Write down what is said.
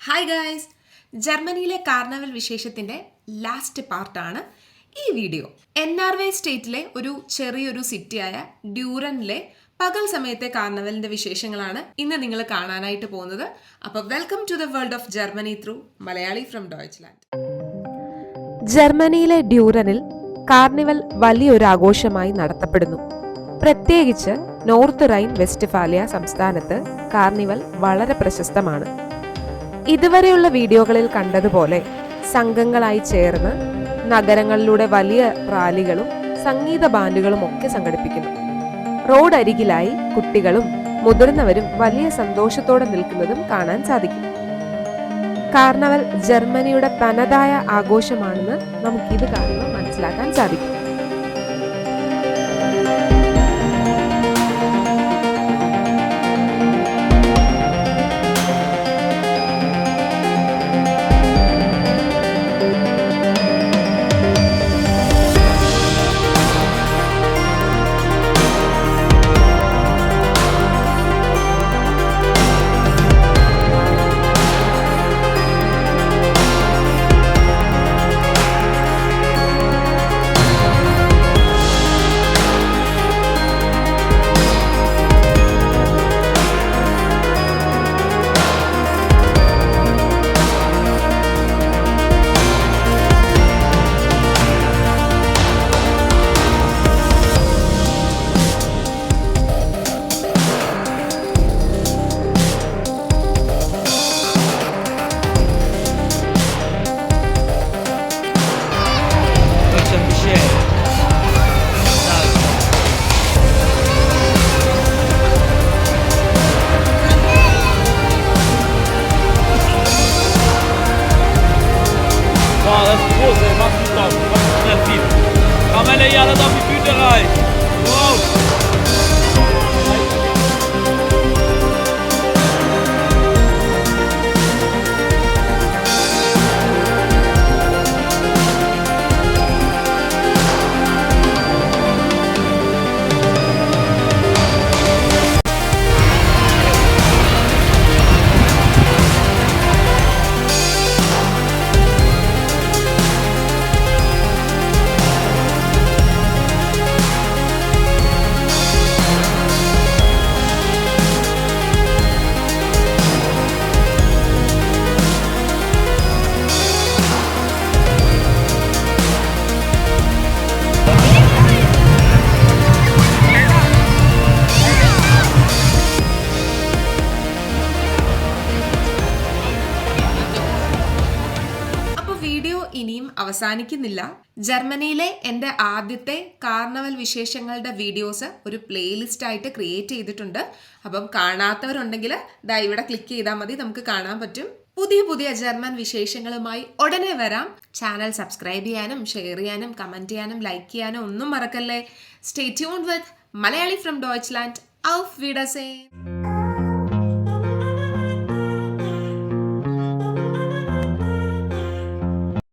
Hi guys, ജർമ്മനിയിലെ കാർണവൽ വിശേഷത്തിന്റെ last പാർട്ടാണ് ഈ വീഡിയോ. NRW സ്റ്റേറ്റിലെ ഒരു ചെറിയൊരു സിറ്റിയായ ഡ്യൂറനിലെ പകൽ സമയത്തെ കാർണവലിന്റെ വിശേഷങ്ങളാണ് ഇന്ന് നിങ്ങൾ കാണാനായിട്ട് പോകുന്നത്. അപ്പോൾ welcome to the world of Germany through Malayali from Deutschland. ജർമ്മനിയിലെ ഡ്യൂറനിൽ കാർണിവൽ വലിയൊരു ആഘോഷമായി നടത്തപ്പെടുന്നു. പ്രത്യേകിച്ച് നോർത്ത് റൈൻ വെസ്റ്റ്ഫാലിയ സംസ്ഥാനത്ത് കാർണിവൽ വളരെ പ്രശസ്തമാണ്. ഇതുവരെയുള്ള വീഡിയോകളിൽ കണ്ടതുപോലെ സംഘങ്ങളായി ചേർന്ന് നഗരങ്ങളിലൂടെ വലിയ റാലികളും സംഗീത ബാൻഡുകളും ഒക്കെ സംഘടിപ്പിക്കുന്നു. റോഡ് അരികിലായി കുട്ടികളും മുതിർന്നവരും വലിയ സന്തോഷത്തോടെ നിൽക്കുന്നതും കാണാൻ സാധിക്കും. കാർണവൽ ജർമ്മനിയുടെ തനതായ ആഘോഷമാണെന്ന് നമുക്കിത് കാണുമ്പോൾ മനസ്സിലാക്കാൻ സാധിക്കും. Alles auf die Bühne rein. Wow. ഇനിയും അവസാനിക്കുന്നില്ല. ജർമ്മനിയിലെ എൻ്റെ ആദ്യത്തെ കാർണവൽ വിശേഷങ്ങളുടെ വീഡിയോസ് ഒരു പ്ലേലിസ്റ്റ് ആയിട്ട് ക്രിയേറ്റ് ചെയ്തിട്ടുണ്ട്. അപ്പം കാണാത്തവരുണ്ടെങ്കിൽ ദാ ഇവിടെ ക്ലിക്ക് ചെയ്താൽ മതി, നമുക്ക് കാണാൻ പറ്റും. പുതിയ പുതിയ ജർമ്മൻ വിശേഷങ്ങളുമായി ഉടനെ വരാം. ചാനൽ സബ്സ്ക്രൈബ് ചെയ്യാനും ഷെയർ ചെയ്യാനും കമൻറ്റ് ചെയ്യാനും ലൈക്ക് ചെയ്യാനും ഒന്നും മറക്കല്ലേ. Stay tuned with Malayali from Deutschland. ഔഫ് വിഡർസേൻ.